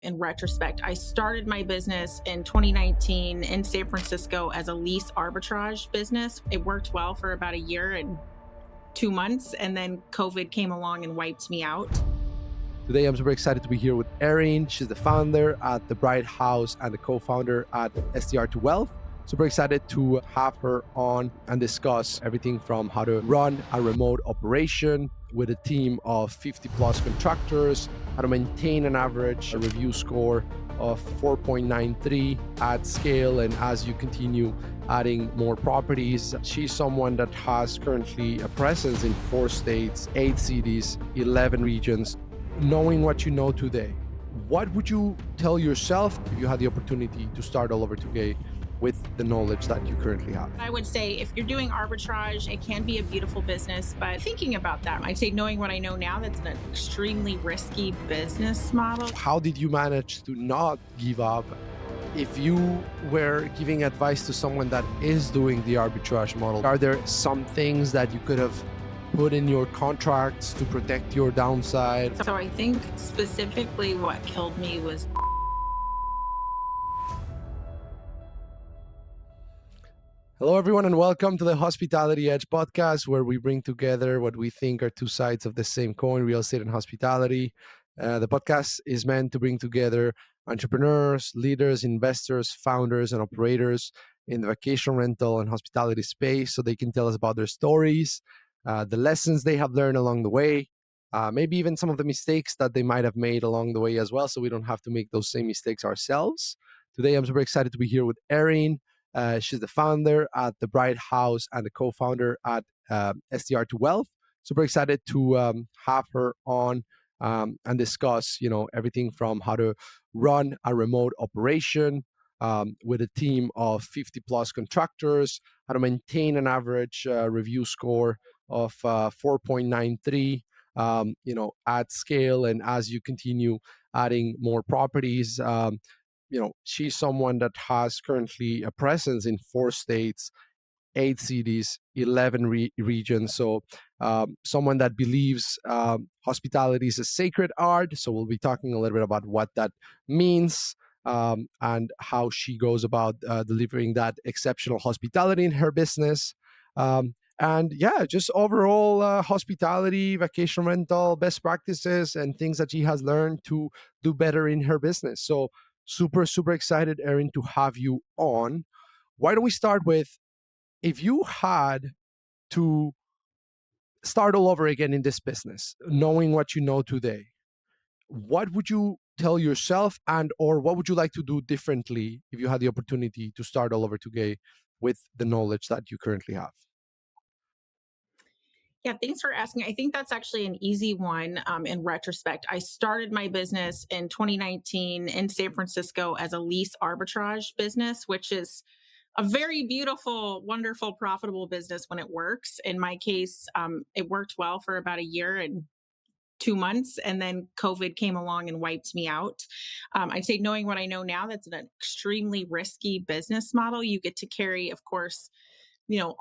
In retrospect, I started my business in 2019 in San Francisco as a lease arbitrage business. It worked well for about a year and 2 months, and then COVID came along and wiped me out. Today, I'm super excited to be here with Erin. She's the founder at the Brighthouse and the co-founder at STR to Wealth. Super excited to have her on and discuss everything from how to run a remote operation with a team of 50 plus contractors, how to maintain an average review score of 4.93 at scale, and as you continue adding more properties. She's someone that has currently a presence in 4 states, 8 cities, 11 regions. Knowing what you know today, what would you tell yourself if you had the opportunity to start all over today with the knowledge that you currently have? I would say if you're doing arbitrage, it can be a beautiful business, but thinking about that, I'd say knowing what I know now, that's an extremely risky business model. How did you manage to not give up? If you were giving advice to someone that is doing the arbitrage model, are there some things that you could have put in your contracts to protect your downside? So I think specifically what killed me was Hello, everyone, and welcome to the Hospitality Edge podcast, where we bring together what we think are 2 sides of the same coin, real estate and hospitality. The podcast is meant to bring together entrepreneurs, leaders, investors, founders, and operators in the vacation rental and hospitality space so they can tell us about their stories, the lessons they have learned along the way, maybe even some of the mistakes that they might have made along the way as well, so we don't have to make those same mistakes ourselves. Today, I'm super excited to be here with Erin. She's the founder at the Brighthouse and the co-founder at STR to Wealth. Super excited to have her on and discuss, everything from how to run a remote operation with a team of 50 plus contractors, how to maintain an average review score of 4.93, at scale, and as you continue adding more properties. She's someone that has currently a presence in 4 states, 8 cities, 11 regions. So someone that believes hospitality is a sacred art. So we'll be talking a little bit about what that means and how she goes about delivering that exceptional hospitality in her business. And yeah, just overall hospitality, vacation rental, best practices, and things that she has learned to do better in her business. So super, super excited, Erin, to have you on. Why don't we start with, if you had to start all over again in this business, knowing what you know today, what would you tell yourself, and or what would you like to do differently if you had the opportunity to start all over today with the knowledge that you currently have? Yeah, thanks for asking. I think that's actually an easy one in retrospect. I started my business in 2019 in San Francisco as a lease arbitrage business, which is a very beautiful, wonderful, profitable business when it works. In my case, it worked well for about a year and 2 months, and then COVID came along and wiped me out. I'd say knowing what I know now, that's an extremely risky business model. You get to carry, of course,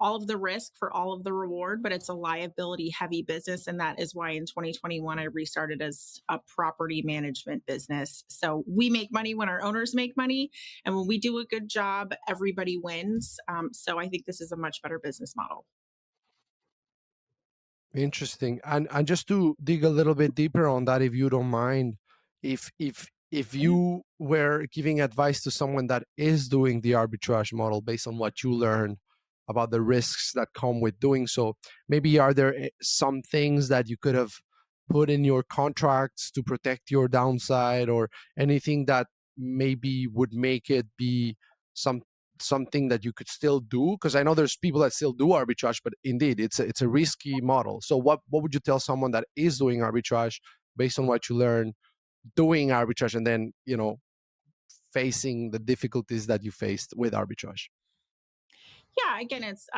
all of the risk for all of the reward, but it's a liability heavy business. And that is why in 2021, I restarted as a property management business. So we make money when our owners make money. And when we do a good job, everybody wins. So I think this is a much better business model. Interesting. And just to dig a little bit deeper on that, if you don't mind, if you were giving advice to someone that is doing the arbitrage model based on what you learned about the risks that come with doing so, maybe are there some things that you could have put in your contracts to protect your downside, or anything that maybe would make it be something that you could still do? Because I know there's people that still do arbitrage, but indeed it's a risky model. So what would you tell someone that is doing arbitrage based on what you learn doing arbitrage, and then facing the difficulties that you faced with arbitrage? Yeah, again, it's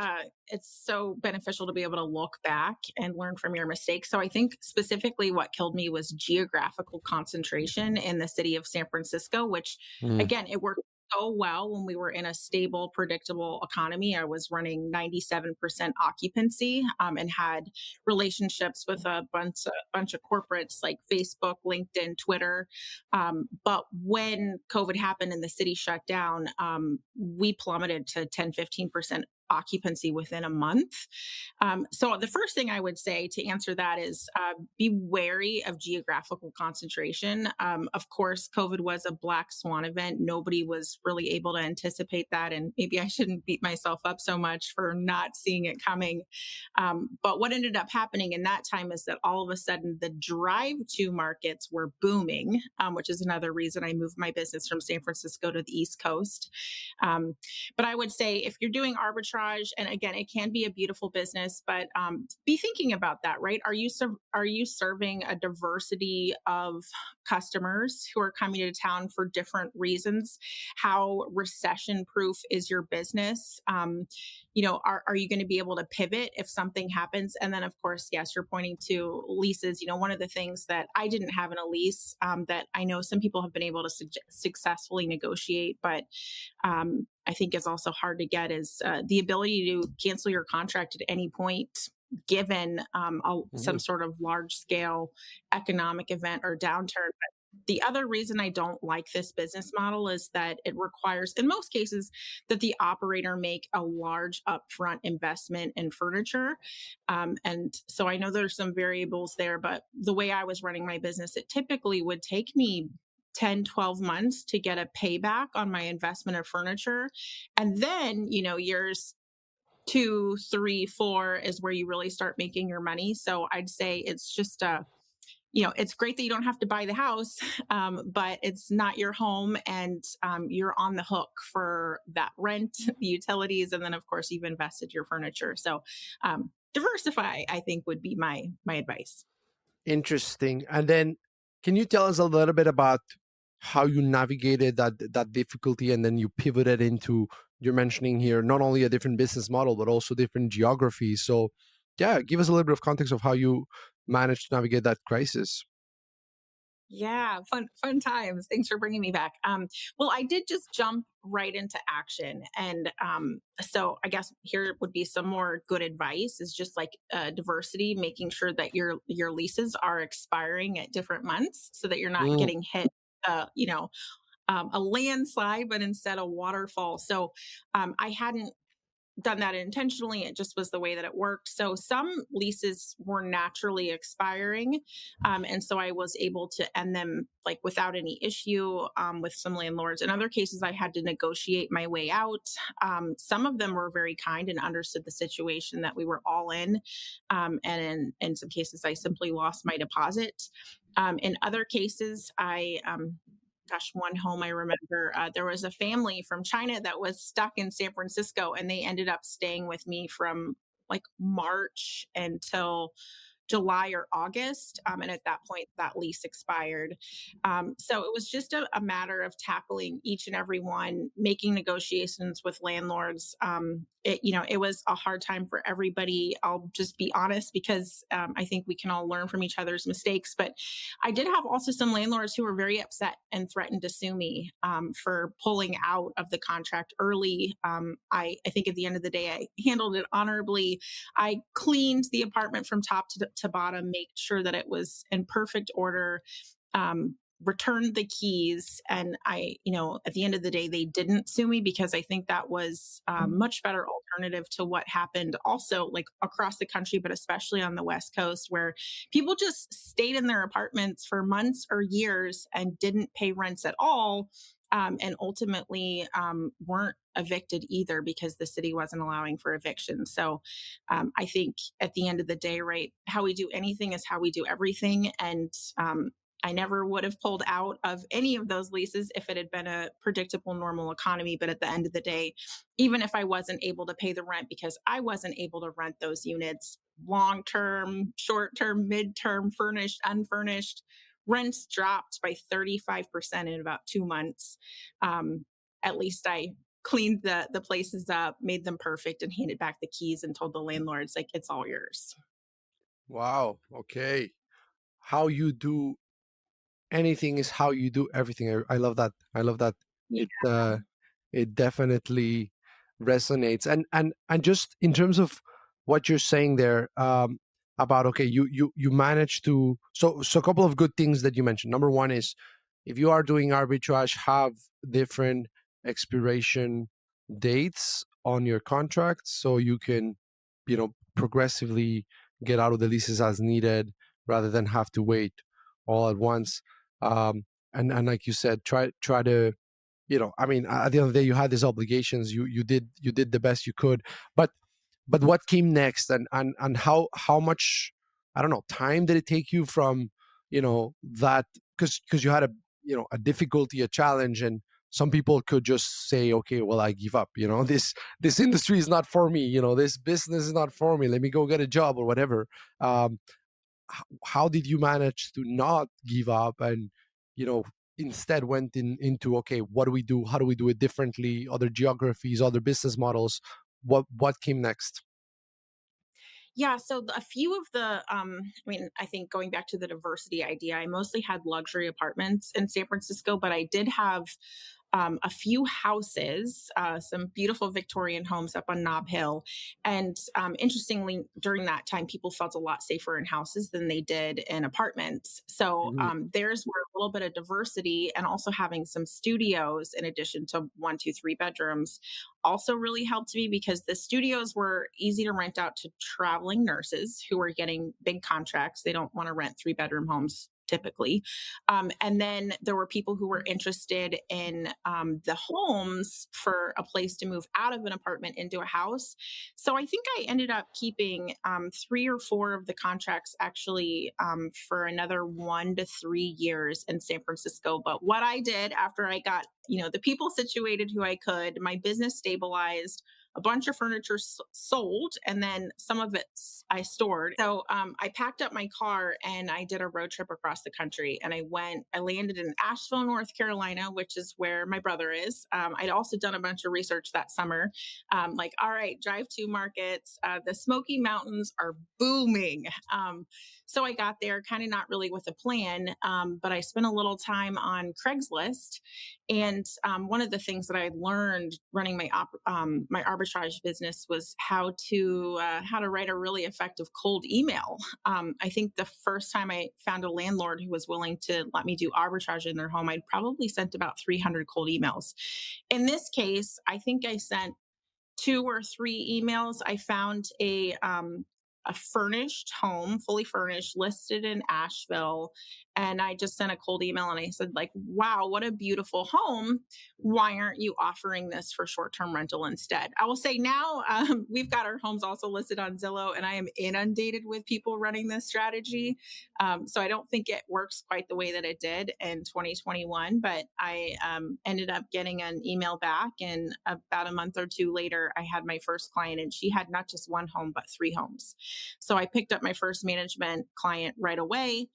so beneficial to be able to look back and learn from your mistakes. So I think specifically what killed me was geographical concentration in the city of San Francisco, which Mm. again, it worked so well when we were in a stable, predictable economy. I was running 97% occupancy, and had relationships with a bunch of corporates like Facebook, LinkedIn, Twitter. But when COVID happened and the city shut down, we plummeted to 10, 15% occupancy within a month. So the first thing I would say to answer that is be wary of geographical concentration. Of course, COVID was a black swan event. Nobody was really able to anticipate that, and maybe I shouldn't beat myself up so much for not seeing it coming. But what ended up happening in that time is that all of a sudden the drive-to markets were booming, which is another reason I moved my business from San Francisco to the East Coast. Um, but I would say if you're doing arbitrage, and again, it can be a beautiful business, but be thinking about that, right? Are you serving a diversity of customers who are coming to town for different reasons? How recession proof is your business? Are you going to be able to pivot if something happens? And then, of course, yes, you're pointing to leases. One of the things that I didn't have in a lease, that I know some people have been able to successfully negotiate, but I think is also hard to get is the ability to cancel your contract at any point, given some Mhm. sort of large scale economic event or downturn. But the other reason I don't like this business model is that it requires, in most cases, that the operator make a large upfront investment in furniture. And so I know there's some variables there, but the way I was running my business, it typically would take me 10, 12 months to get a payback on my investment of furniture. And then, years two, three, four is where you really start making your money. So I'd say it's just it's great that you don't have to buy the house, but it's not your home, and you're on the hook for that rent, the utilities, and then of course you've invested your furniture. So diversify, I think, would be my advice. Interesting. And then, can you tell us a little bit about how you navigated that difficulty, and then you pivoted into, you're mentioning here not only a different business model but also different geographies. So, yeah, give us a little bit of context of how you managed to navigate that crisis. Yeah, fun times. Thanks for bringing me back. Well, I did just jump right into action, and so I guess here would be some more good advice: is just like diversity, making sure that your leases are expiring at different months, so that you're not Mm, getting hit. A landslide, but instead a waterfall. So I hadn't done that intentionally. It just was the way that it worked. So some leases were naturally expiring. And so I was able to end them like without any issue, with some landlords. In other cases, I had to negotiate my way out. Some of them were very kind and understood the situation that we were all in. And in some cases, I simply lost my deposit. In other cases, one home I remember, there was a family from China that was stuck in San Francisco, and they ended up staying with me from like March until July or August. And at that point, that lease expired. So it was just a matter of tackling each and every one, making negotiations with landlords. It was a hard time for everybody. I'll just be honest, because I think we can all learn from each other's mistakes. But I did have also some landlords who were very upset and threatened to sue me for pulling out of the contract early. I think at the end of the day, I handled it honorably. I cleaned the apartment from top to bottom, made sure that it was in perfect order, returned the keys. And at the end of the day, they didn't sue me, because I think that was a much better alternative to what happened also like across the country, but especially on the West Coast, where people just stayed in their apartments for months or years and didn't pay rents at all. And ultimately weren't evicted either, because the city wasn't allowing for eviction. So I think at the end of the day, right, how we do anything is how we do everything. And I never would have pulled out of any of those leases if it had been a predictable, normal economy. But at the end of the day, even if I wasn't able to pay the rent because I wasn't able to rent those units, long term, short term, mid term, furnished, unfurnished, rents dropped by 35% in about 2 months. At least I cleaned the places up, made them perfect, and handed back the keys and told the landlords, like, it's all yours. wow. Okay. How you do anything is how you do everything. I love that. I love that. Yeah. It it definitely resonates. And just in terms of what you're saying there, about, okay, you manage to, so a couple of good things that you mentioned. Number one is, if you are doing arbitrage, have different expiration dates on your contracts, so you can, progressively get out of the leases as needed, rather than have to wait all at once. Um, and like you said, try to, I mean, at the end of the day, you had these obligations, you did the best you could. But what came next, and how much, I don't know, time did it take you from, that, because you had a difficulty, a challenge, and some people could just say, okay, well, I give up, this industry is not for me, this business is not for me, let me go get a job or whatever. um, how did you manage to not give up, and, you know instead went into, okay, what do we do, how do we do it differently, other geographies, other business models? What came next? Yeah, so a few of the, I mean, I think going back to the diversity idea, I mostly had luxury apartments in San Francisco, but I did have a few houses, some beautiful Victorian homes up on Nob Hill. And interestingly, during that time, people felt a lot safer in houses than they did in apartments. So Mhm. there's where a little bit of diversity and also having some studios in addition to one, two, three bedrooms also really helped me, because the studios were easy to rent out to traveling nurses who were getting big contracts. They don't want to rent three-bedroom homes typically. And then there were people who were interested in the homes for a place to move out of an apartment into a house. So I think I ended up keeping three or four of the contracts actually for another 1 to 3 years in San Francisco. But what I did after I got, the people situated who I could, my business stabilized, a bunch of furniture sold, and then some of it I stored. So I packed up my car and I did a road trip across the country. And I landed in Asheville, North Carolina, which is where my brother is. I'd also done a bunch of research that summer. Like, all right, drive to markets. The Smoky Mountains are booming. So I got there kind of not really with a plan, but I spent a little time on Craigslist. And one of the things that I learned running my arbitrage business was how to write a really effective cold email. I think the first time I found a landlord who was willing to let me do arbitrage in their home, I'd probably sent about 300 cold emails. In this case, I think I sent two or three emails. I found a furnished home, fully furnished, listed in Asheville, and I just sent a cold email and I said, like, "Wow, what a beautiful home! Why aren't you offering this for short-term rental instead?" I will say now, we've got our homes also listed on Zillow, and I am inundated with people running this strategy. So I don't think it works quite the way that it did in 2021, but I ended up getting an email back. And about a month or two later, I had my first client, and she had not just one home, but three homes. So I picked up my first management client right away.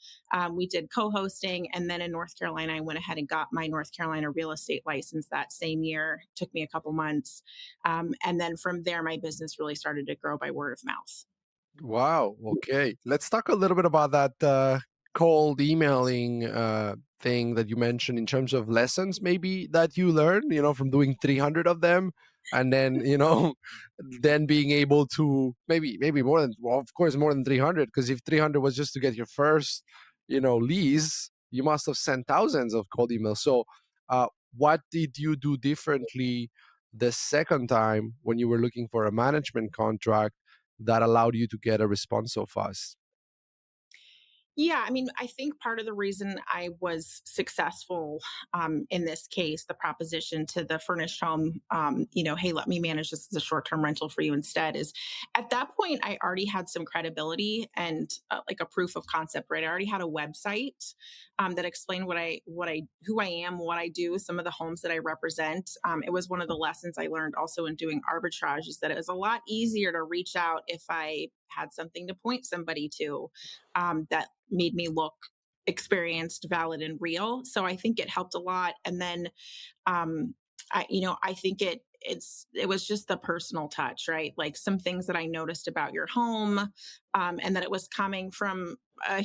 We did co hosting. And then in North Carolina, I went ahead and got my North Carolina real estate license that same year. It took me a couple months. And then from there, my business really started to grow by word of mouth. Wow. Okay. Let's talk a little bit about that cold emailing thing that you mentioned, in terms of lessons maybe that you learned, from doing 300 of them, and then, then being able to, maybe more than, well, of course, more than 300, because if 300 was just to get your first, lease, you must have sent thousands of cold emails. So, what did you do differently the second time when you were looking for a management contract that allowed you to get a response so fast? Yeah, I mean, I think part of the reason I was successful in this case, the proposition to the furnished home, hey, let me manage this as a short term rental for you instead, is at that point, I already had some credibility and like a proof of concept, right? I already had a website that explained who I am, what I do, some of the homes that I represent. It was one of the lessons I learned also in doing arbitrage, is that it was a lot easier to reach out if I had something to point somebody to that made me look experienced, valid, and real. So I think it helped a lot. And then I think it was just the personal touch, right? Like some things that I noticed about your home, and that it was coming from a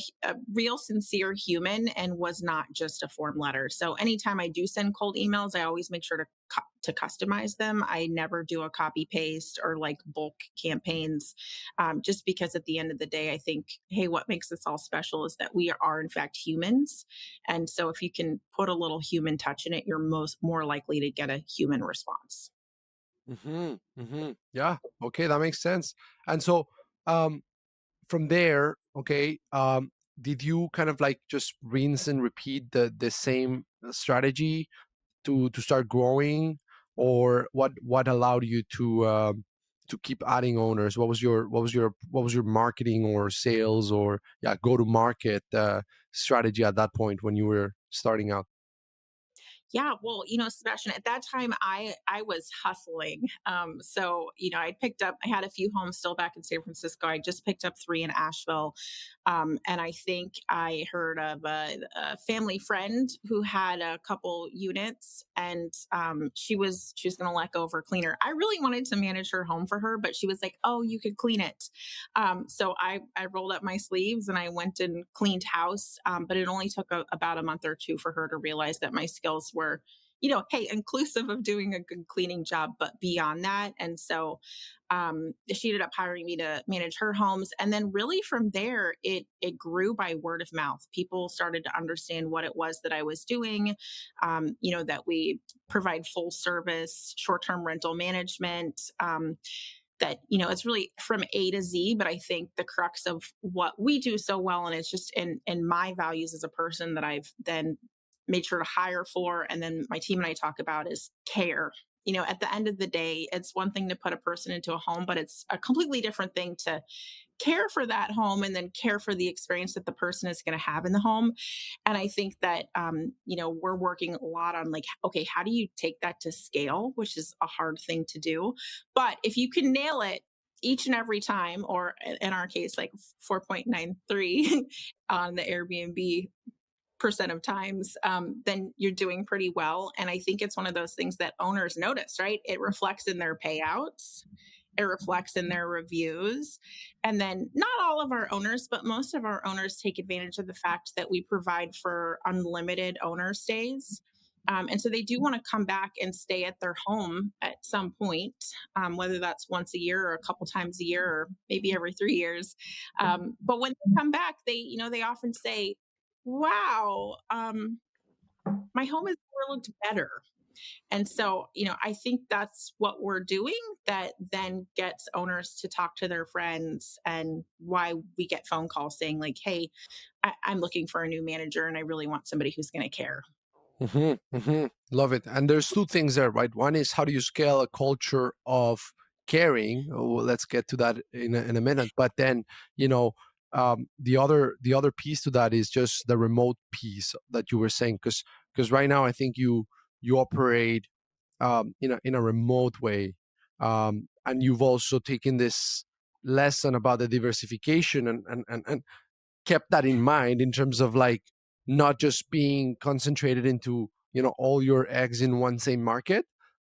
real sincere human and was not just a form letter. So anytime I do send cold emails, I always make sure to customize them. I never do a copy paste or like bulk campaigns, just because at the end of the day, I think, hey, what makes us all special is that we are in fact humans, and so if you can put a little human touch in it, you're most more likely to get a human response. Yeah. Okay, that makes sense. And so, um, from there, okay, did you kind of like just rinse and repeat the same strategy to start growing, or what allowed you to keep adding owners? What was your marketing or sales or yeah go to market strategy at that point when you were starting out? Yeah, well, Sebastian, at that time I was hustling. So I had a few homes still back in San Francisco. I just picked up three in Asheville, and I think I heard of a family friend who had a couple units, and she was going to let go of her cleaner. I really wanted to manage her home for her, but she was like, "Oh, you could clean it." So I rolled up my sleeves and I went and cleaned house. But it only took about a month or two for her to realize that my skills were, hey, inclusive of doing a good cleaning job, but beyond that. And so she ended up hiring me to manage her homes. And then really from there, it grew by word of mouth. People started to understand what it was that I was doing. That we provide full service short term rental management. That it's really from A to Z, but I think the crux of what we do so well, and it's just in my values as a person that I've then made sure to hire for, and then my team and I talk about, is care. At the end of the day, it's one thing to put a person into a home, but it's a completely different thing to care for that home and then care for the experience that the person is going to have in the home. And I think that we're working a lot on, like, okay, how do you take that to scale, which is a hard thing to do, but if you can nail it each and every time, or in our case like 4.93 on the Airbnb percent of times, then you're doing pretty well. And I think it's one of those things that owners notice, right? It reflects in their payouts, it reflects in their reviews. And then not all of our owners, but most of our owners take advantage of the fact that we provide for unlimited owner stays. And so they do want to come back and stay at their home at some point, whether that's once a year or a couple times a year or maybe every 3 years. But when they come back, they often say, "Wow, my home has never looked better." And so, I think that's what we're doing that then gets owners to talk to their friends, and why we get phone calls saying, like, "Hey, I'm looking for a new manager and I really want somebody who's going to care." Love it. And there's two things there, right? One is how do you scale a culture of caring? Oh, well, let's get to that in a minute. But then, you know, the other piece to that is just the remote piece that you were saying, because right now I think you operate in a remote way, and you've also taken this lesson about the diversification and kept that in mind in terms of like not just being concentrated into all your eggs in one same market.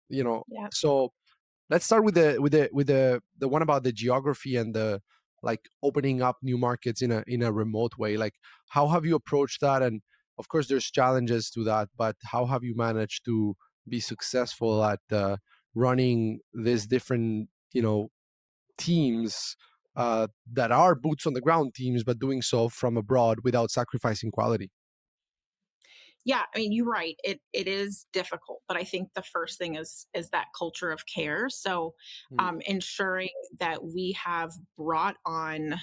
Yeah. So let's start with the one about the geography and the like opening up new markets in a remote way. Like, how have you approached that? And of course there's challenges to that, but how have you managed to be successful at running these different teams that are boots on the ground teams, but doing so from abroad without sacrificing quality? Yeah, I mean, you're right. It is difficult, but I think the first thing is that culture of care. So, Mm. ensuring that we have brought on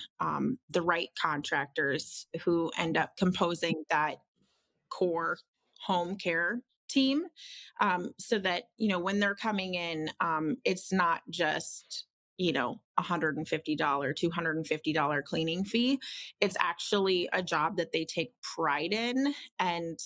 the right contractors who end up composing that core home care team, so that when they're coming in, it's not just $150 $250 cleaning fee. It's actually a job that they take pride in. And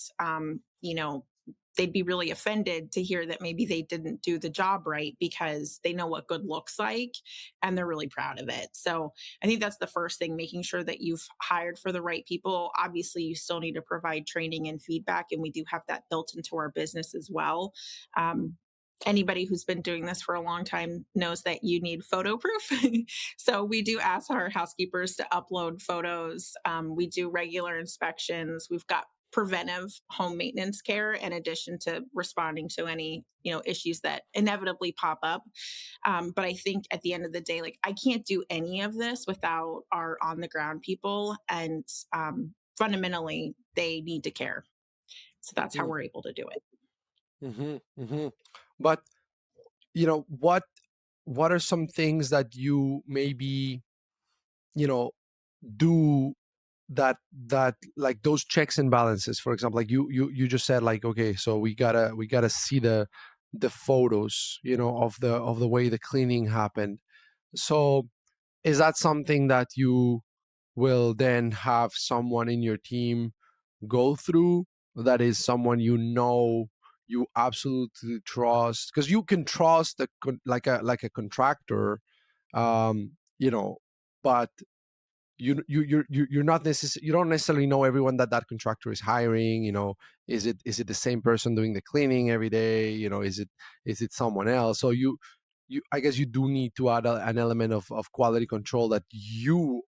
they'd be really offended to hear that maybe they didn't do the job right, because they know what good looks like and they're really proud of it. So I think that's the first thing, making sure that you've hired for the right people. Obviously, you still need to provide training and feedback, and we do have that built into our business as well. Um, Anybody who's been doing this for a long time knows that you need photo proof. So we do ask our housekeepers to upload photos. We do regular inspections. We've got preventive home maintenance care in addition to responding to any issues that inevitably pop up. But I think at the end of the day, like, I can't do any of this without our on the ground people, and fundamentally they need to care. So that's how Mm, we're able to do it. mhm, mhm. But what are some things that you maybe you know do that like those checks and balances, for example, like you just said, like, okay, so we gotta see the photos, of the way the cleaning happened. So is that something that you will then have someone in your team go through, that is someone you absolutely trust, because you can trust like a contractor, you know but you don't necessarily know everyone that contractor is hiring. Is it the same person doing the cleaning every day? Is it someone else? So you I guess you do need to add an element of quality control that you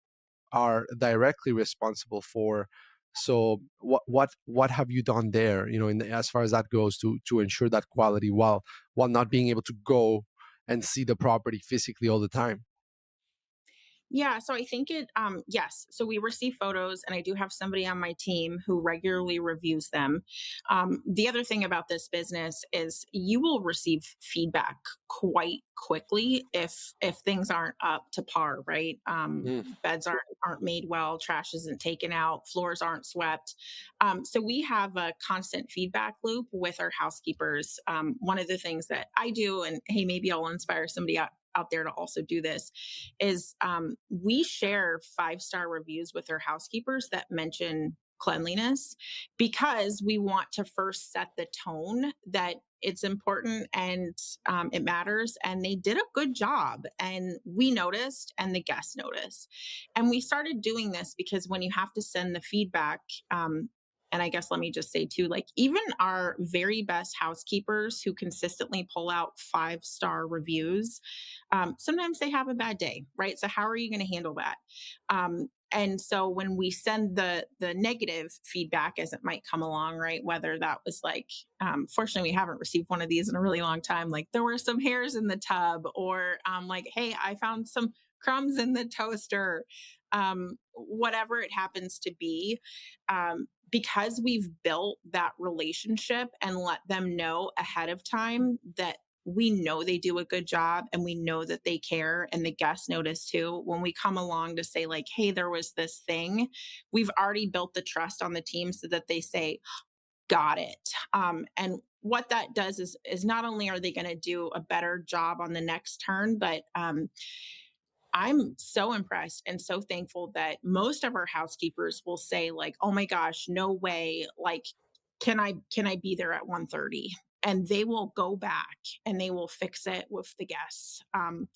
are directly responsible for. So what have you done there, as far as that goes, to ensure that quality, while not being able to go and see the property physically all the time? Yeah, so I think yes. So we receive photos, and I do have somebody on my team who regularly reviews them. The other thing about this business is you will receive feedback quite quickly if things aren't up to par, right? Mm, Beds aren't made well, trash isn't taken out, floors aren't swept. So we have a constant feedback loop with our housekeepers. One of the things that I do, and hey, maybe I'll inspire somebody out there to also do this, is we share 5-star reviews with our housekeepers that mention cleanliness, because we want to first set the tone that it's important and it matters, and they did a good job, and we noticed and the guests noticed. And we started doing this because when you have to send the feedback, and I guess let me just say too, like, even our very best housekeepers who consistently pull out 5-star reviews, sometimes they have a bad day, right? So how are you going to handle that? And so when we send the negative feedback as it might come along, right? Whether that was like, fortunately, we haven't received one of these in a really long time. Like, there were some hairs in the tub, or like, hey, I found some crumbs in the toaster, whatever it happens to be. Because we've built that relationship and let them know ahead of time that we know they do a good job, and we know that they care, and the guests notice too. When we come along to say, like, hey, there was this thing, we've already built the trust on the team so that they say, got it. And what that does is not only are they going to do a better job on the next turn, but I'm so impressed and so thankful that most of our housekeepers will say, like, "Oh my gosh, no way. Like, can I be there at 1:30?" And they will go back and they will fix it with the guests. And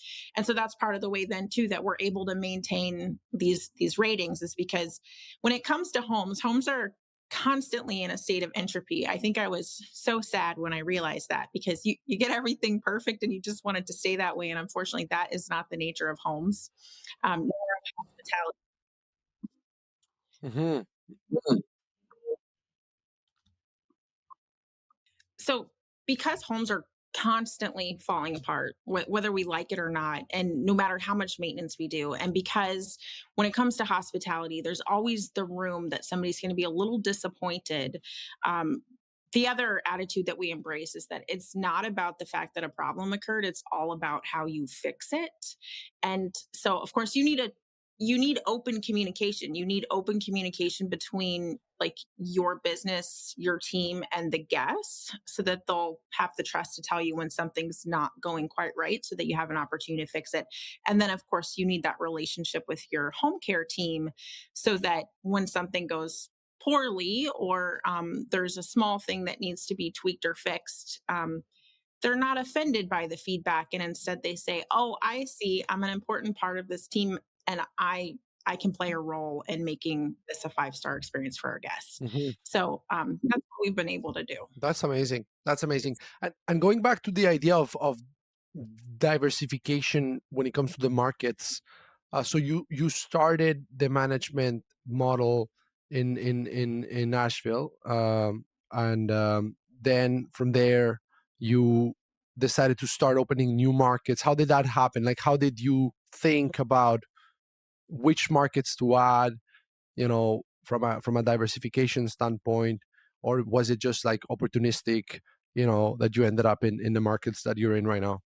so that's part of the way then too that we're able to maintain these ratings, is because when it comes to homes are constantly in a state of entropy. I think I was so sad when I realized that, because you get everything perfect and you just want it to stay that way. And unfortunately, that is not the nature of homes. Nor hospitality. mhm. So because homes are constantly falling apart, whether we like it or not, and no matter how much maintenance we do, and because when it comes to hospitality, there's always the room that somebody's going to be a little disappointed. um, the other attitude that we embrace is that it's not about the fact that a problem occurred, it's all about how you fix it. And so of course you need open communication. You need open communication between, like, your business, your team, and the guests, so that they'll have the trust to tell you when something's not going quite right, so that you have an opportunity to fix it. And then of course you need that relationship with your home care team, so that when something goes poorly, or there's a small thing that needs to be tweaked or fixed, they're not offended by the feedback, and instead they say, "Oh, I see, I'm an important part of this team, and I can play a role in making this a 5-star experience for our guests. Mhm. So that's what we've been able to do. That's amazing. That's amazing. And going back to the idea of diversification when it comes to the markets, so you started the management model in Nashville, and then from there you decided to start opening new markets. How did that happen? Like, how did you think about which markets to add, from a diversification standpoint, or was it just like opportunistic, that you ended up in the markets that you're in right now?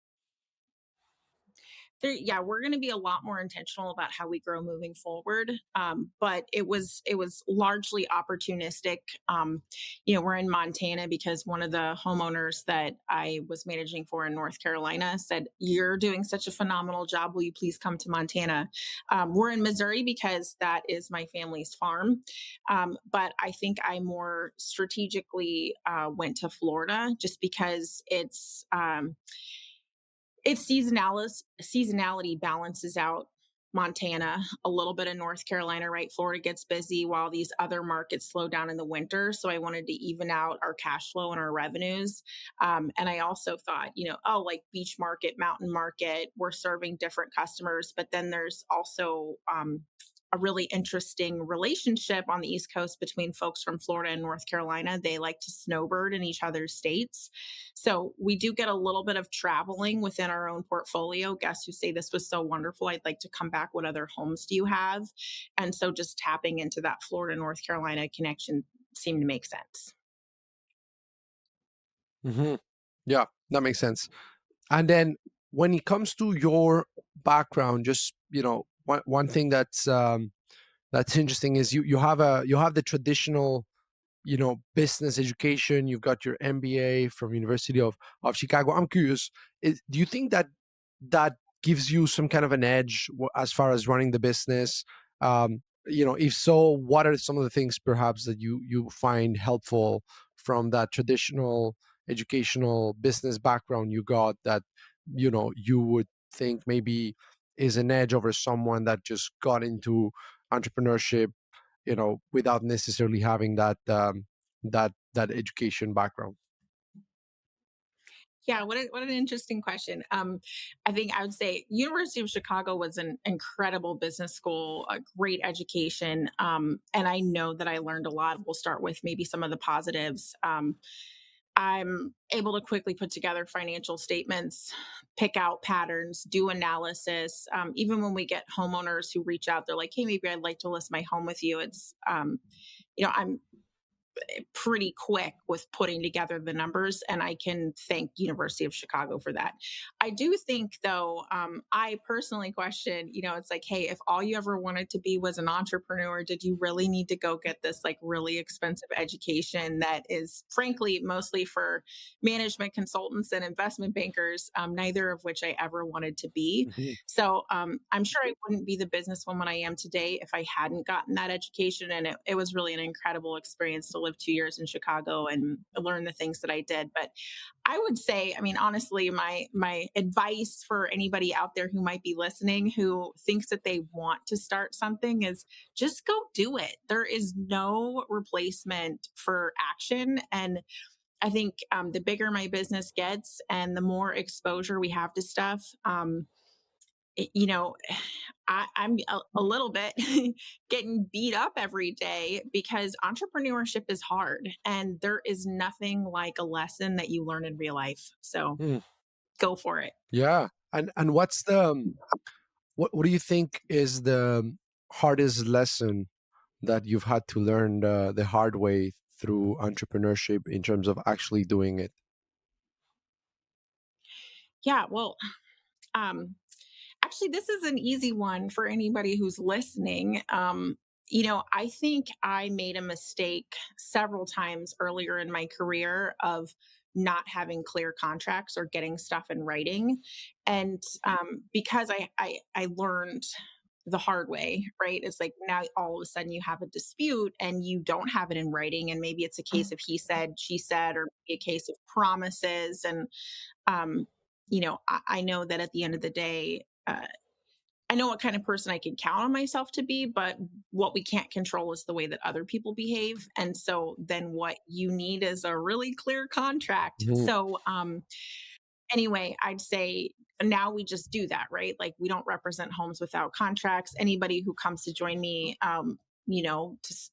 Yeah, we're going to be a lot more intentional about how we grow moving forward. But it was largely opportunistic. We're in Montana because one of the homeowners that I was managing for in North Carolina said, "You're doing such a phenomenal job. Will you please come to Montana?" We're in Missouri because that is my family's farm. But I think I more strategically went to Florida just because its seasonality balances out Montana, a little bit of North Carolina, right? Florida gets busy while these other markets slow down in the winter. So I wanted to even out our cash flow and our revenues. And I also thought, oh, like beach market, mountain market, we're serving different customers. But then there's also a really interesting relationship on the East Coast between folks from Florida and North Carolina. They like to snowbird in each other's states. So we do get a little bit of traveling within our own portfolio. Guests who say, "This was so wonderful. I'd like to come back. What other homes do you have?" And so just tapping into that Florida, North Carolina connection seemed to make sense. Hmm. Yeah, that makes sense. And then when it comes to your background, just one thing that's interesting is you have the traditional, business education. You've got your MBA from University of Chicago. I'm curious, do you think that gives you some kind of an edge as far as running the business? If so, what are some of the things perhaps that you find helpful from that traditional educational business background you got, that you would think maybe is an edge over someone that just got into entrepreneurship, without necessarily having that education background? Yeah, what an interesting question. I think I would say University of Chicago was an incredible business school, a great education, and I know that I learned a lot. We'll start with maybe some of the positives. I'm able to quickly put together financial statements, pick out patterns, do analysis. Even when we get homeowners who reach out, they're like, "Hey, maybe I'd like to list my home with you." I'm pretty quick with putting together the numbers, and I can thank University of Chicago for that. I do think though, I personally question, it's like, hey, if all you ever wanted to be was an entrepreneur, did you really need to go get this like really expensive education that is frankly mostly for management consultants and investment bankers, neither of which I ever wanted to be. Mhm. So I'm sure I wouldn't be the businesswoman I am today if I hadn't gotten that education. And it was really an incredible experience to live 2 years in Chicago and learn the things that I did. But I would say, I mean, honestly, my advice for anybody out there who might be listening who thinks that they want to start something is just go do it. There is no replacement for action. And I think the bigger my business gets and the more exposure we have to stuff, it- you know, I'm a little bit getting beat up every day because entrepreneurship is hard and there is nothing like a lesson that you learn in real life. So Mm, go for it. yeah. And what do you think is the hardest lesson that you've had to learn the hard way through entrepreneurship in terms of actually doing it? Yeah. Well, um, actually, this is an easy one for anybody who's listening. I think I made a mistake several times earlier in my career of not having clear contracts or getting stuff in writing. And because I learned the hard way, right? It's like now all of a sudden you have a dispute and you don't have it in writing. And maybe it's a case of he said, she said, or maybe a case of promises. And, I know that at the end of the day, I know what kind of person I can count on myself to be, but what we can't control is the way that other people behave. And so then what you need is a really clear contract. Mhm. So anyway, I'd say now we just do that, right? Like we don't represent homes without contracts. Anybody who comes to join me,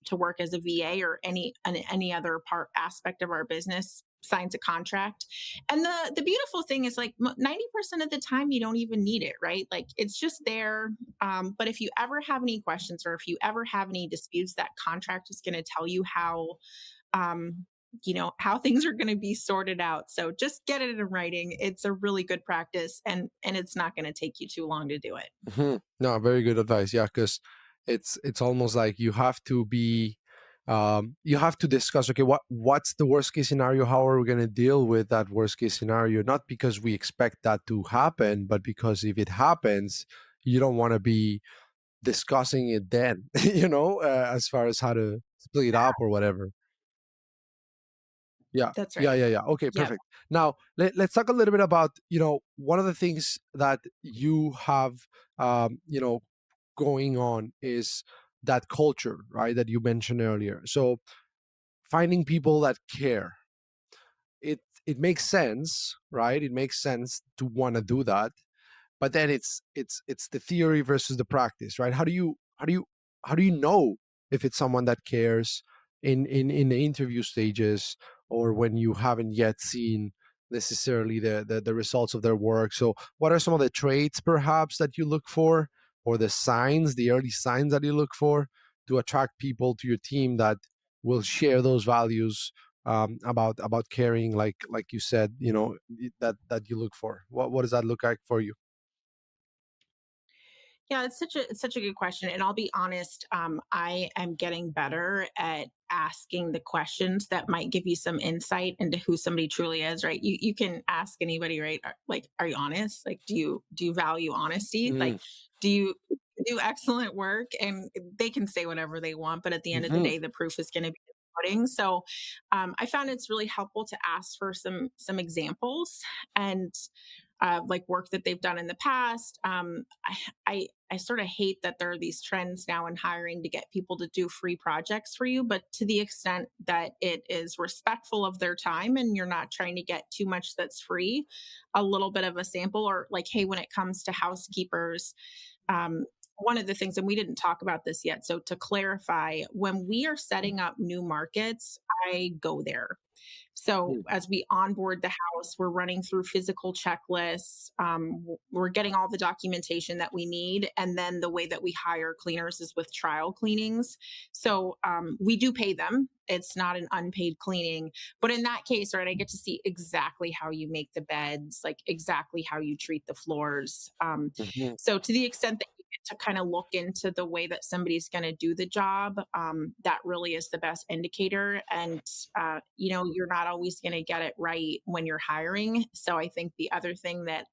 to work as a VA or any other part aspect of our business signs a contract. And the beautiful thing is like 90% of the time you don't even need it, right? Like it's just there. But if you ever have any questions or if you ever have any disputes, that contract is going to tell you um, how things are going to be sorted out. So just get it in writing. It's a really good practice, and it's not going to take you too long to do it. No, very good advice. Yeah, because it's almost like you have to be, you have to discuss. Okay, what's the worst case scenario? How are we going to deal with that worst case scenario? Not because we expect that to happen, but because if it happens, you don't want to be discussing it then. As far as how to split up or whatever. Yeah. That's Yeah, right. yeah, yeah. Okay, Yep. perfect. Now, let's talk a little bit about, one of the things that you have, going on is that culture, right? That you mentioned earlier. So finding people that care, it makes sense, right? It makes sense to want to do that, but then it's the theory versus the practice, right? How do you know if it's someone that cares in the interview stages, or when you haven't yet seen necessarily the results of their work? So what are some of the traits perhaps that you look for, or the early signs that you look for to attract people to your team that will share those values, about caring, like you said, that you look for? What does that look like for you? Yeah, it's such a good question, and I'll be honest. I am getting better at asking the questions that might give you some insight into who somebody truly is. Right? You can ask anybody, right? Like, are you honest? Like, do you value honesty? Mm, Like, do you do excellent work? And they can say whatever they want, but at the end of the mhm, day, the proof is going to be in the pudding. So, I found it's really helpful to ask for some examples and like work that they've done in the past. I sort of hate that there are these trends now in hiring to get people to do free projects for you, but to the extent that it is respectful of their time and you're not trying to get too much that's free, a little bit of a sample, or like, hey, when it comes to housekeepers, um, one of the things, and we didn't talk about this yet. So to clarify, when we are setting up new markets, I go there. So mm, as we onboard the house, we're running through physical checklists. We're getting all the documentation that we need, and then the way that we hire cleaners is with trial cleanings. So we do pay them. It's not an unpaid cleaning, but in that case, right, I get to see exactly how you make the beds, like exactly how you treat the floors. mhm, So to the extent that you get to kind of look into the way that somebody's going to do the job, that really is the best indicator. And you're not always going to get it right when you're hiring. So I think the other thing that,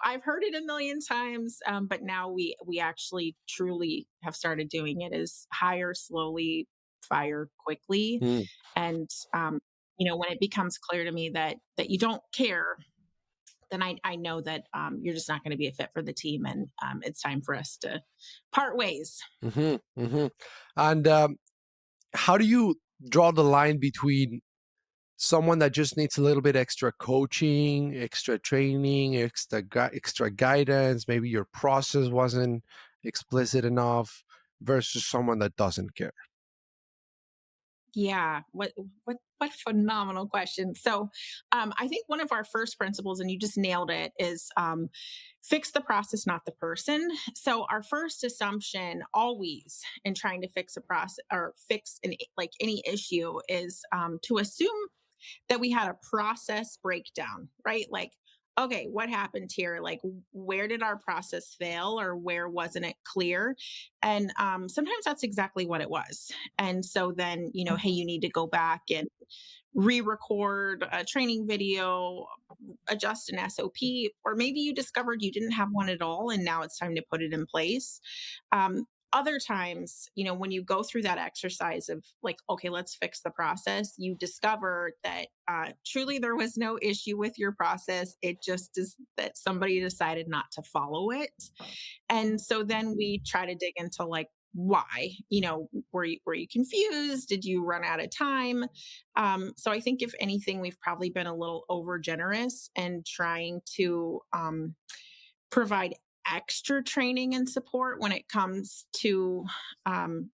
I've heard it a million times, but now we actually truly have started doing it is hire slowly, fire quickly. mm, And when it becomes clear to me that you don't care, then I know that you're just not going to be a fit for the team, and it's time for us to part ways. mhm, mhm. And how do you draw the line between someone that just needs a little bit extra coaching, extra training, extra guidance? Maybe your process wasn't explicit enough, versus someone that doesn't care. Yeah, what phenomenal question. So, I think one of our first principles, and you just nailed it, is fix the process, not the person. So, our first assumption, always in trying to fix a process or fix like any issue, is to assume that we had a process breakdown, right? Like, okay, what happened here? Like, where did our process fail or where wasn't it clear? And sometimes that's exactly what it was. And so then, hey, you need to go back and re record a training video, adjust an SOP, or maybe you discovered you didn't have one at all and now it's time to put it in place. Other times, when you go through that exercise of like, okay, let's fix the process, you discover that truly there was no issue with your process. It just is that somebody decided not to follow it. And so then we try to dig into like, why, were you confused? Did you run out of time? So I think if anything, we've probably been a little over generous and trying to provide extra training and support when it comes to um,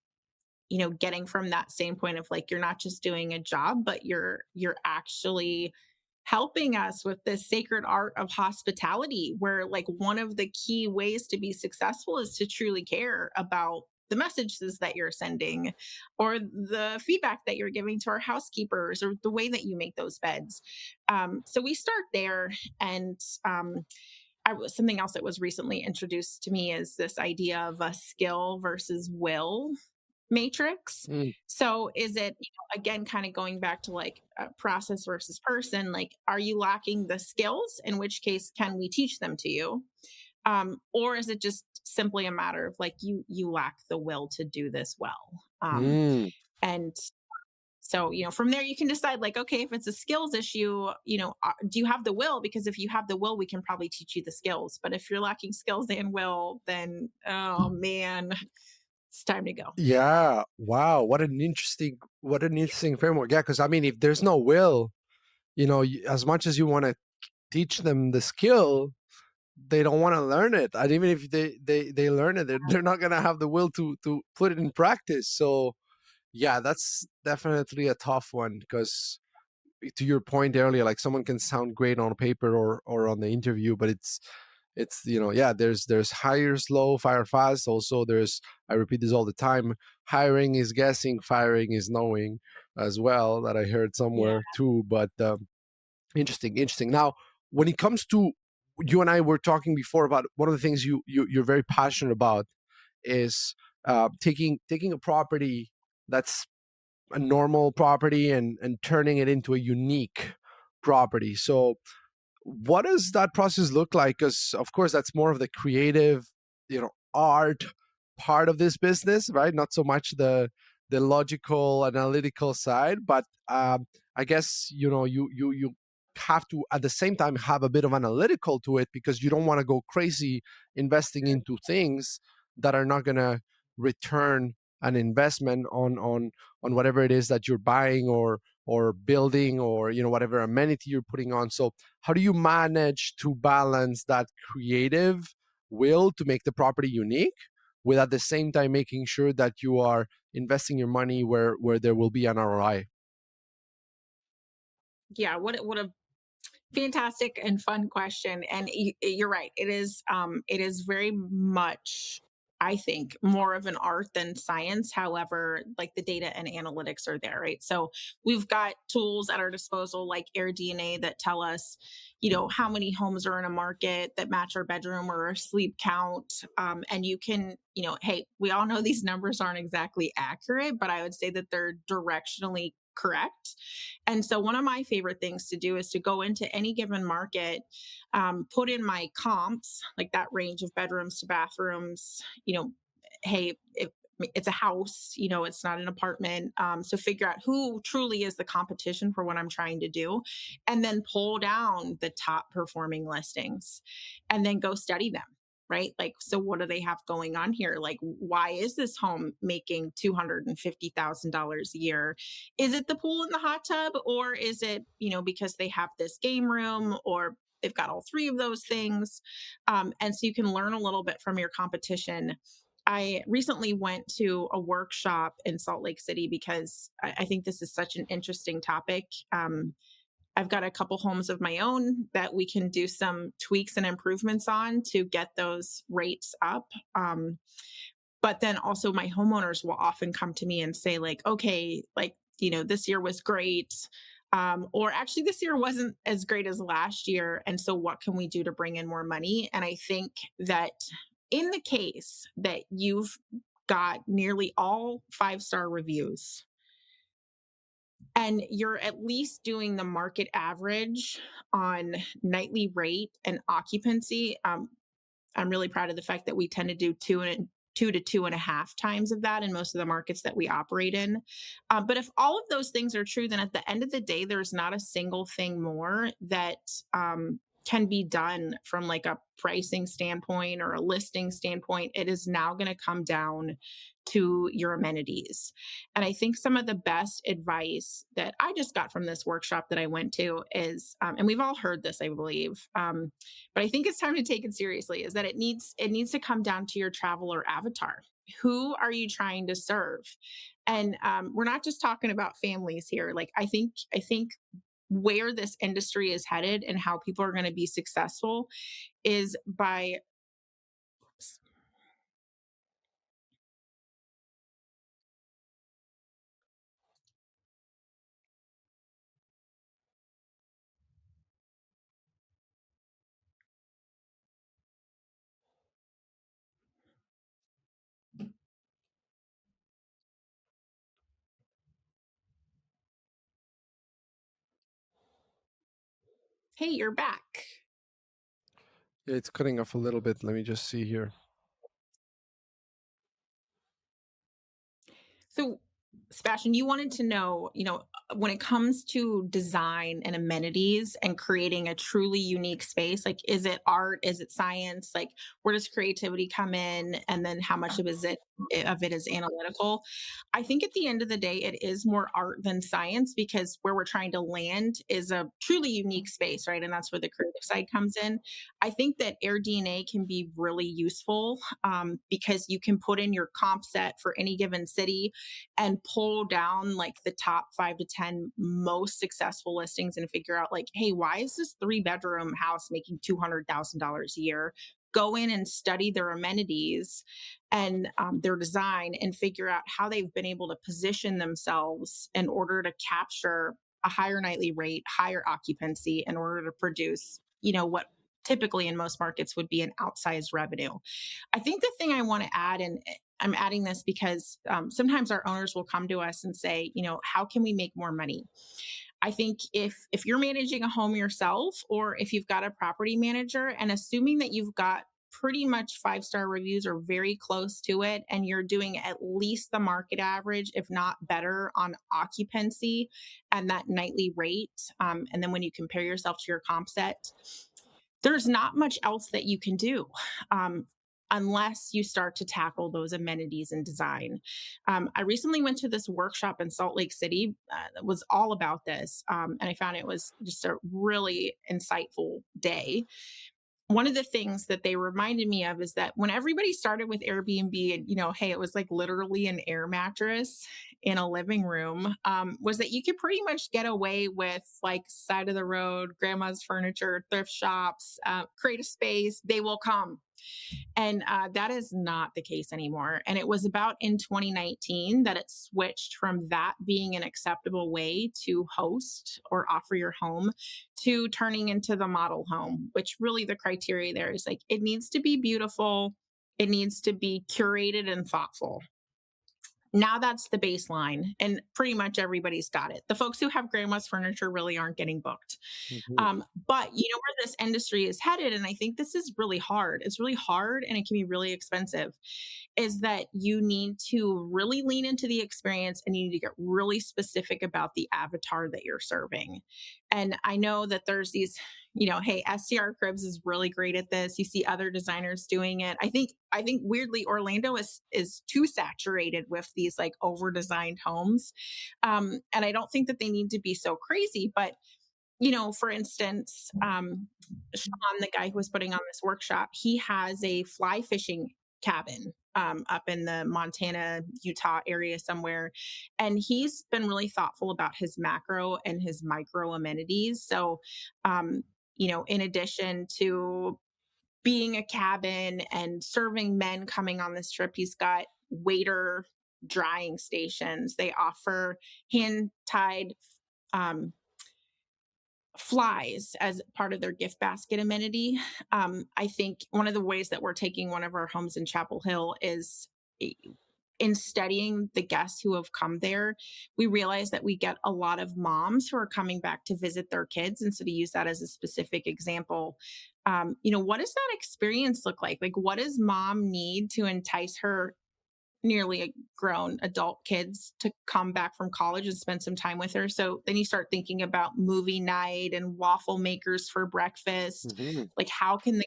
getting from that same point of like, you're not just doing a job, but you're actually helping us with this sacred art of hospitality, where like one of the key ways to be successful is to truly care about the messages that you're sending or the feedback that you're giving to our housekeepers or the way that you make those beds. So we start there. And something else that was recently introduced to me is this idea of a skill versus will matrix. Mm, So is it, again, kind of going back to like process versus person, like, are you lacking the skills? In which case, can we teach them to you? Or is it just simply a matter of like, you lack the will to do this well? mm. And so, from there, you can decide, like, okay, if it's a skills issue, do you have the will? Because if you have the will, we can probably teach you the skills. But if you're lacking skills and will, then, oh man, it's time to go. Yeah. Wow. What an interesting framework. Yeah, because I mean, if there's no will, as much as you want to teach them the skill, they don't want to learn it. And even if they learn it, they're not gonna have the will to put it in practice. So yeah, that's definitely a tough one because to your point earlier, like someone can sound great on paper or on the interview, but it's yeah, there's hire slow, fire fast. Also, there's, I repeat this all the time, hiring is guessing, firing is knowing, as well, that I heard Yeah. somewhere too. But interesting. Now, when it comes to, you and I were talking before about one of the things you're very passionate about is taking a property that's a normal property and turning it into a unique property. So what does that process look like? Because of course that's more of the creative, art part of this business, right? Not so much the logical analytical side, but I guess you have to at the same time have a bit of analytical to it, because you don't want to go crazy investing into things that are not going to return an investment on whatever it is that you're buying or building, or whatever amenity you're putting on. So how do you manage to balance that creative will to make the property unique, with at the same time making sure that you are investing your money where there will be an ROI? Yeah. What a fantastic and fun question. And you're right. It is very much, I think, more of an art than science. However, like the data and analytics are there, right? So we've got tools at our disposal like AirDNA that tell us, how many homes are in a market that match our bedroom or our sleep count. And you can, hey, we all know these numbers aren't exactly accurate, but I would say that they're directionally correct. And so, one of my favorite things to do is to go into any given market, put in my comps, like that range of bedrooms to bathrooms. Hey, if it's a house, it's not an apartment. So, figure out who truly is the competition for what I'm trying to do, and then pull down the top performing listings and then go study them. Right. Like, so what do they have going on here? Like, why is this home making $250,000 a year? Is it the pool and the hot tub, or is it, because they have this game room, or they've got all three of those things? And so you can learn a little bit from your competition. I recently went to a workshop in Salt Lake City because I think this is such an interesting topic. I've got a couple homes of my own that we can do some tweaks and improvements on to get those rates up. But then also my homeowners will often come to me and say, like, okay, like, this year was great. Or actually, this year wasn't as great as last year. And so, what can we do to bring in more money? And I think that in the case that you've got nearly all 5-star reviews and you're at least doing the market average on nightly rate and occupancy, I'm really proud of the fact that we tend to do 2 to 2.5 times of that in most of the markets that we operate in. But if all of those things are true, then at the end of the day, there's not a single thing more that can be done from like a pricing standpoint or a listing standpoint. It is now going to come down to your amenities. And I think some of the best advice that I just got from this workshop that I went to is, and we've all heard this, I believe, but I think it's time to take it seriously, is that it needs to come down to your traveler avatar. Who are you trying to serve? And we're not just talking about families here. Like I think where this industry is headed and how people are going to be successful is by. Hey, you're back. It's cutting off a little bit. Let me just see here. So, Sebastian, you wanted to know, when it comes to design and amenities and creating a truly unique space, like, is it art? Is it science? Like, where does creativity come in? And then how much of it is analytical? I think at the end of the day, it is more art than science, because where we're trying to land is a truly unique space, right? And that's where the creative side comes in. I think that Air DNA can be really useful, because you can put in your comp set for any given city and pull down like the top 5 to 10 most successful listings and figure out, like, hey, why is this 3 bedroom house making $200,000 a year? Go in and study their amenities and their design, and figure out how they've been able to position themselves in order to capture a higher nightly rate, higher occupancy, in order to produce, what typically in most markets would be an outsized revenue. I think the thing I want to add, and I'm adding this because sometimes our owners will come to us and say, how can we make more money? I think if you're managing a home yourself, or if you've got a property manager, and assuming that you've got pretty much 5-star reviews or very close to it, and you're doing at least the market average, if not better, on occupancy and that nightly rate, and then when you compare yourself to your comp set, there's not much else that you can do, um, unless you start to tackle those amenities and design. I recently went to this workshop in Salt Lake City that was all about this, and I found it was just a really insightful day. One of the things that they reminded me of is that when everybody started with Airbnb, and hey, it was like literally an air mattress in a living room, was that you could pretty much get away with like side of the road, grandma's furniture, thrift shops, create a space, they will come. And that is not the case anymore. And it was about in 2019 that it switched from that being an acceptable way to host or offer your home to turning into the model home, which really the criteria there is like it needs to be beautiful, it needs to be curated and thoughtful. Now that's the baseline, and pretty much everybody's got it. The folks who have grandma's furniture really aren't getting booked. Mhm. But you know where this industry is headed, and I think this is really hard. It's really hard and it can be really expensive. Is that you need to really lean into the experience, and you need to get really specific about the avatar that you're serving. And I know that there's these, hey, STR Cribs is really great at this. You see other designers doing it. I think weirdly Orlando is too saturated with these like over designed homes. And I don't think that they need to be so crazy, but for instance, Sean, the guy who was putting on this workshop, he has a fly fishing cabin up in the Montana, Utah area somewhere. And he's been really thoughtful about his macro and his micro amenities. So, in addition to being a cabin and serving men coming on this trip, he's got waiter drying stations. They offer hand tied um, flies as part of their gift basket amenity. I think one of the ways that we're taking one of our homes in Chapel Hill is in studying the guests who have come there, we realize that we get a lot of moms who are coming back to visit their kids. And so, to use that as a specific example, what does that experience look like? Like, what does mom need to entice her nearly grown adult kids to come back from college and spend some time with her? So then you start thinking about movie night and waffle makers for breakfast. Mhm. Like, how can they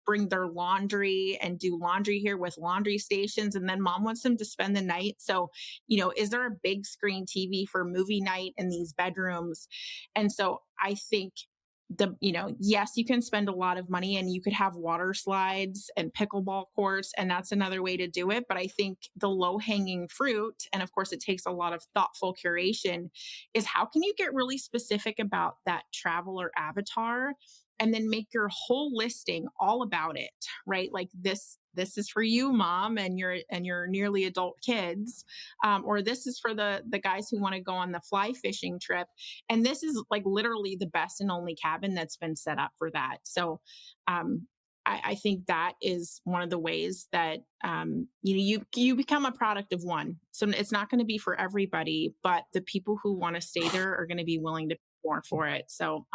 bring their laundry and do laundry here with laundry stations? And then mom wants them to spend the night. So, is there a big screen TV for movie night in these bedrooms? And so I think yes, you can spend a lot of money and you could have water slides and pickleball courts, and that's another way to do it. But I think the low hanging fruit, and of course, it takes a lot of thoughtful curation, is how can you get really specific about that traveler avatar and then make your whole listing all about it, right? Like, this is for you, mom, and your nearly adult kids, or this is for the guys who want to go on the fly fishing trip, and this is like literally the best and only cabin that's been set up for that. So um I think that is one of the ways that you become a product of one. So it's not going to be for everybody, but the people who want to stay there are going to be willing to pay more for it. So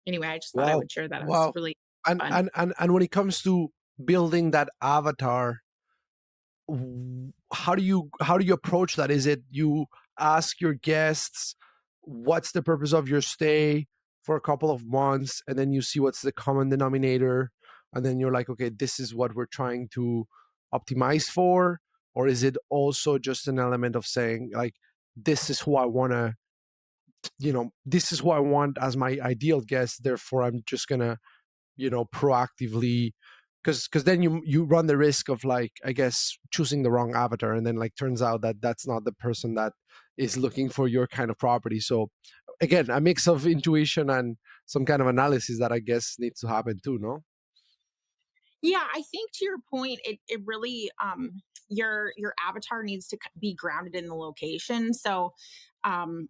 anyway, I just thought I Wow. would share that. It was Wow. really And fun. and and and when it comes to building that avatar, how do you approach that? Is it you ask your guests what's the purpose of your stay for a couple of months, and then you see what's the common denominator, and then you're like, okay, this is what we're trying to optimize for? Or is it also just an element of saying, like, this is who I want to, this is who I want as my ideal guest, therefore I'm just gonna, proactively, because then you run the risk of, like, I guess, choosing the wrong avatar, and then, like, turns out that that's not the person that is looking for your kind of property. So again, a mix of intuition and some kind of analysis that I guess needs to happen too, no? Yeah, I think to your point, it really your avatar needs to be grounded in the location. So um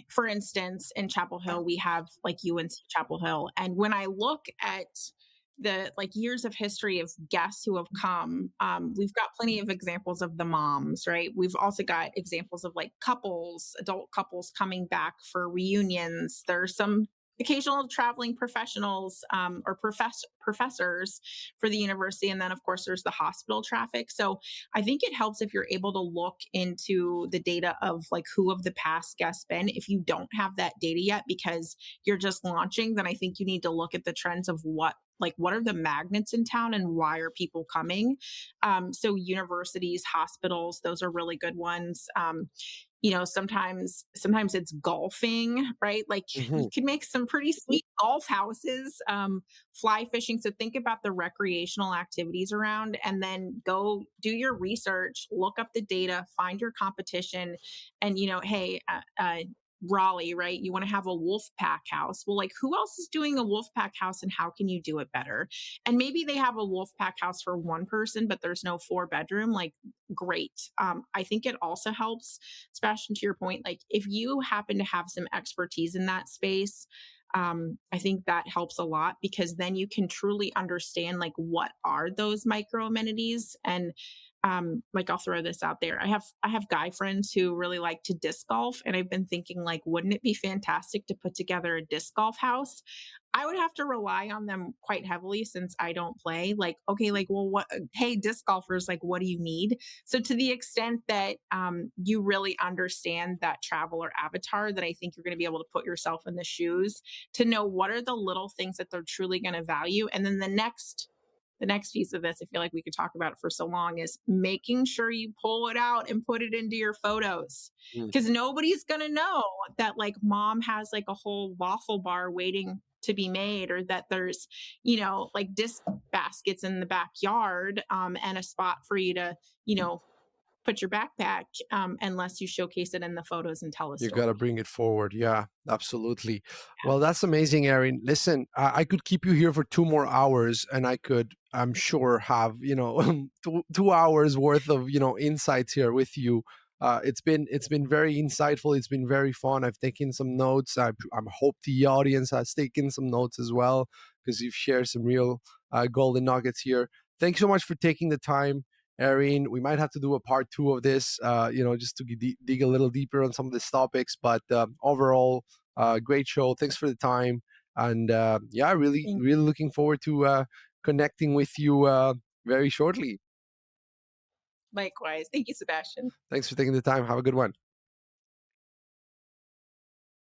for instance, in Chapel Hill, we have like UNC Chapel Hill. And when I look at the like years of history of guests who have come, we've got plenty of examples of the moms, right? We've also got examples of like couples, adult couples coming back for reunions. There's some occasional traveling professionals, or professors for the university. And then, of course, there's the hospital traffic. So I think it helps if you're able to look into the data of like who of the past guests been. If you don't have that data yet because you're just launching, then I think you need to look at the trends of what are the magnets in town and why are people coming. So universities, hospitals, those are really good ones. Sometimes it's golfing, right? Like, you Hmm. can make some pretty sweet golf houses. Fly fishing. So think about the recreational activities around, and then go do your research, look up the data, find your competition, and hey, Raleigh, right? You want to have a wolf pack house. Well, like, who else is doing a wolf pack house, and how can you do it better? And maybe they have a wolf pack house for one person, but there's no 4 bedroom. Like, great. I think it also helps, Sebastian, to your point, like, if you happen to have some expertise in that space, I think that helps a lot, because then you can truly understand like what are those micro amenities. And like, I'll throw this out there. I have guy friends who really like to disc golf, and I've been thinking, like, wouldn't it be fantastic to put together a disc golf house? I would have to rely on them quite heavily since I don't play. Like, okay, like, well, what? Hey, disc golfers, like, what do you need? So, to the extent that you really understand that traveler avatar, that I think you're going to be able to put yourself in the shoes to know what are the little things that they're truly going to value. And then the next piece of this, I feel like we could talk about it for so long, is making sure you pull it out and put it into your photos, because nobody's going to know that like mom has like a whole waffle bar waiting to be made, or that there's like disc baskets in the backyard, and a spot for you to you know put your backpack, unless you showcase it in the photos and tell a You got to story. bring it forward. Yeah, absolutely. Well, that's amazing, Erin. Listen, I could keep you here for 2 more hours, and I could, I'm sure, have, two hours worth of, insights here with you. It's been very insightful. It's been very fun. I've taken some notes. I hope the audience has taken some notes as well, because you've shared some real golden nuggets here. Thanks so much for taking the time. Erin. We might have to do a part two of this, just to dig a little deeper on some of these topics. But overall, great show. Thanks for the time. And yeah, really, Thank- really looking forward to connecting with you very shortly. Likewise. Thank you, Sebastian. Thanks for taking the time. Have a good one.